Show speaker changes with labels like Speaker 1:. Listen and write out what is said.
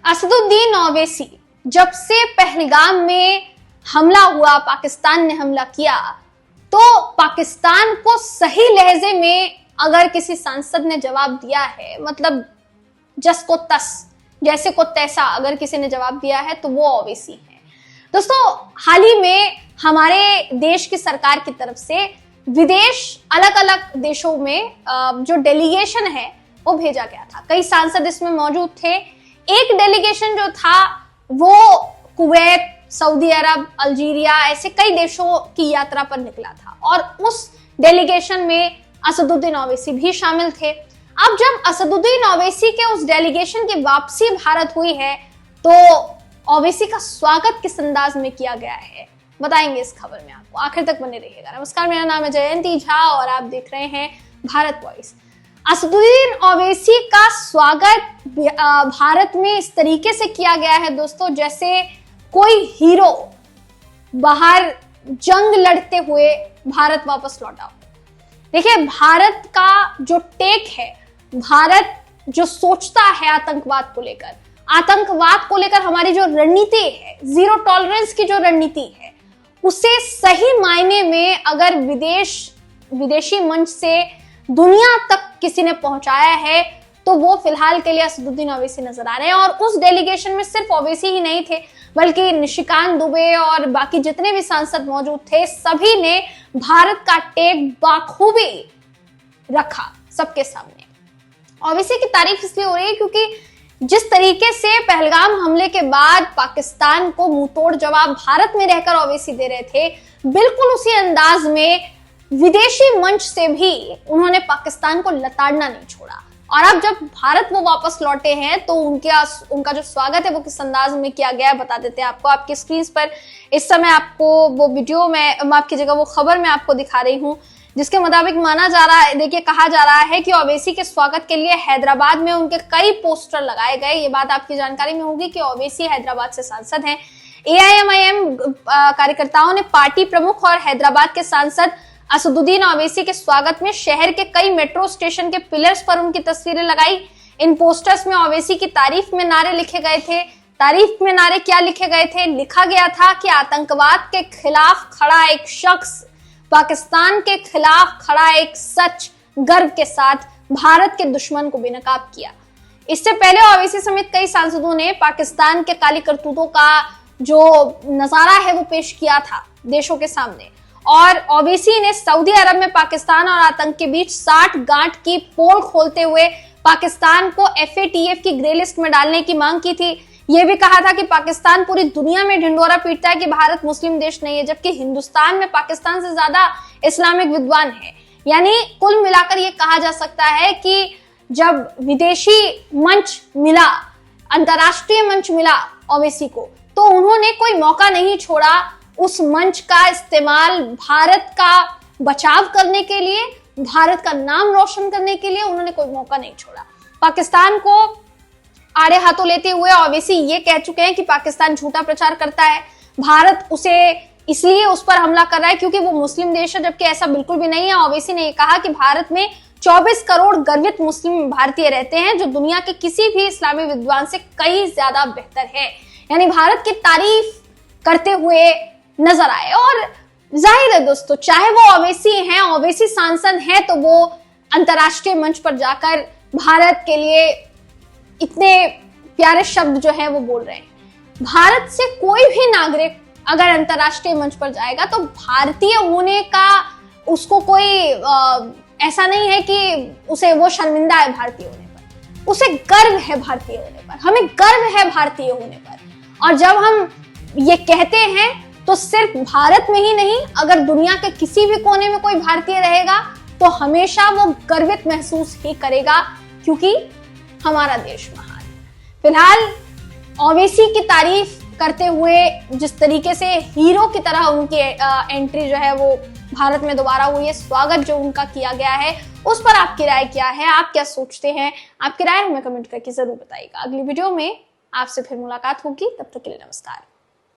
Speaker 1: असदुद्दीन ओवैसी, जब से पहलगाम में हमला हुआ, पाकिस्तान ने हमला किया, तो पाकिस्तान को सही लहजे में अगर किसी सांसद ने जवाब दिया है, मतलब जस को तस, जैसे को तैसा अगर किसी ने जवाब दिया है, तो वो ओवैसी है। दोस्तों, हाल ही में हमारे देश की सरकार की तरफ से विदेश अलग अलग देशों में जो डेलीगेशन है वो भेजा गया था। कई सांसद इसमें मौजूद थे। एक डेलीगेशन जो था वो कुवैत, सऊदी अरब, अल्जीरिया, ऐसे कई देशों की यात्रा पर निकला था और उस डेलीगेशन में असदुद्दीन ओवैसी भी शामिल थे। अब जब असदुद्दीन ओवैसी के उस डेलीगेशन की वापसी भारत हुई है, तो ओवैसी का स्वागत किस अंदाज में किया गया है, बताएंगे इस खबर में आपको। आखिर तक बने रहिएगा। नमस्कार, मेरा नाम है जयंती झा और आप देख रहे हैं भारत वॉइस। असदुद्दीन ओवैसी का स्वागत भारत में इस तरीके से किया गया है दोस्तों, जैसे कोई हीरो बाहर जंग लड़ते हुए भारत वापस लौटा। देखिए, भारत का जो टेक है, भारत जो सोचता है आतंकवाद को लेकर हमारी जो रणनीति है, जीरो टॉलरेंस की जो रणनीति है, उसे सही मायने में अगर विदेशी मंच से दुनिया तक किसी ने पहुंचाया है, तो वो फिलहाल के लिए असदुद्दीन ओवैसी नजर आ रहे हैं। और उस डेलीगेशन में सिर्फ ओवैसी ही नहीं थे, बल्कि निशिकांत दुबे और बाकी जितने भी सांसद मौजूद थे, सभी ने भारत का टेक बाखूबी रखा सबके सामने। ओवैसी की तारीफ इसलिए हो रही है क्योंकि जिस तरीके से पहलगाम हमले के बाद पाकिस्तान को मुंहतोड़ जवाब भारत में रहकर ओवैसी दे रहे थे, बिल्कुल उसी अंदाज में विदेशी मंच से भी उन्होंने पाकिस्तान को लताड़ना नहीं छोड़ा। और अब जब भारत वो वापस लौटे हैं, तो उनका जो स्वागत है वो किस अंदाज में किया गया है बता देते हैं आपको। आपकी स्क्रीन पर इस समय आपको वो वीडियो में, माफ कीजिएगा, वो खबर मैं आपको दिखा रही हूँ, जिसके मुताबिक माना जा रहा है, देखिए, कहा जा रहा है कि ओवैसी के स्वागत के लिए हैदराबाद में उनके कई पोस्टर लगाए गए। ये बात आपकी जानकारी में होगी कि ओवैसी हैदराबाद से सांसद हैं। AIMIM कार्यकर्ताओं ने पार्टी प्रमुख और हैदराबाद के सांसद असदुद्दीन ओवैसी के स्वागत में शहर के कई मेट्रो स्टेशन के पिलर्स पर उनकी तस्वीरें लगाई। इन पोस्टर्स में ओवैसी की तारीफ में नारे लिखे गए थे। तारीफ में नारे क्या लिखे गए थे? लिखा गया था कि आतंकवाद के खिलाफ खड़ा एक शख्स, पाकिस्तान के खिलाफ खड़ा एक सच, गर्व के साथ भारत के दुश्मन को बेनकाब किया। इससे पहले ओवैसी समेत कई सांसदों ने पाकिस्तान के काली करतूतों का जो नजारा है वो पेश किया था देशों के सामने। और ओवैसी ने सऊदी अरब में पाकिस्तान और आतंक के बीच 60 गांठ की पोल खोलते हुए पाकिस्तान को FATF की ग्रे लिस्ट में डालने की मांग की थी। यह भी कहा था कि पाकिस्तान पूरी दुनिया में ढिंढोरा पीटता है कि भारत मुस्लिम देश नहीं है, जबकि हिंदुस्तान में पाकिस्तान से ज्यादा इस्लामिक विद्वान है। यानी कुल मिलाकर यह कहा जा सकता है कि जब विदेशी मंच मिला, अंतरराष्ट्रीय मंच मिला ओवैसी को, तो उन्होंने कोई मौका नहीं छोड़ा उस मंच का इस्तेमाल भारत का बचाव करने के लिए, भारत का नाम रोशन करने के लिए उन्होंने कोई मौका नहीं छोड़ा। पाकिस्तान को आड़े हाथों लेते हुए ओवैसी ये कह चुके हैं कि पाकिस्तान झूठा प्रचार करता है, भारत उसे इसलिए उस पर हमला कर रहा है क्योंकि वो मुस्लिम देश है, जबकि ऐसा बिल्कुल भी नहीं है। ओवैसी ने कहा कि भारत में 24 करोड़ गर्वित मुस्लिम भारतीय रहते हैं, जो दुनिया के किसी भी इस्लामी विद्वान से कई ज्यादा बेहतर है। यानी भारत की तारीफ करते हुए नजर आए। और जाहिर है दोस्तों, चाहे वो ओवैसी हैं, ओवैसी सांसद हैं, तो वो अंतरराष्ट्रीय मंच पर जाकर भारत के लिए इतने प्यारे शब्द जो है वो बोल रहे हैं। भारत से कोई भी नागरिक अगर अंतरराष्ट्रीय मंच पर जाएगा, तो भारतीय होने का उसको कोई ऐसा नहीं है कि उसे वो शर्मिंदा है भारतीय होने पर, उसे गर्व है भारतीय होने पर, हमें गर्व है भारतीय होने पर। और जब हम ये कहते हैं, तो सिर्फ भारत में ही नहीं, अगर दुनिया के किसी भी कोने में कोई भारतीय रहेगा, तो हमेशा वो गर्वित महसूस ही करेगा, क्योंकि हमारा देश महान है। फिलहाल ओवैसी की तारीफ करते हुए जिस तरीके से हीरो की तरह उनकी एंट्री जो है वो भारत में दोबारा हुई है, स्वागत जो उनका किया गया है, उस पर आपकी राय क्या है? आप क्या सोचते हैं? आपकी राय हमें कमेंट करके जरूर बताइएगा। अगली वीडियो में आपसे फिर मुलाकात होगी, तब तक के लिए नमस्कार।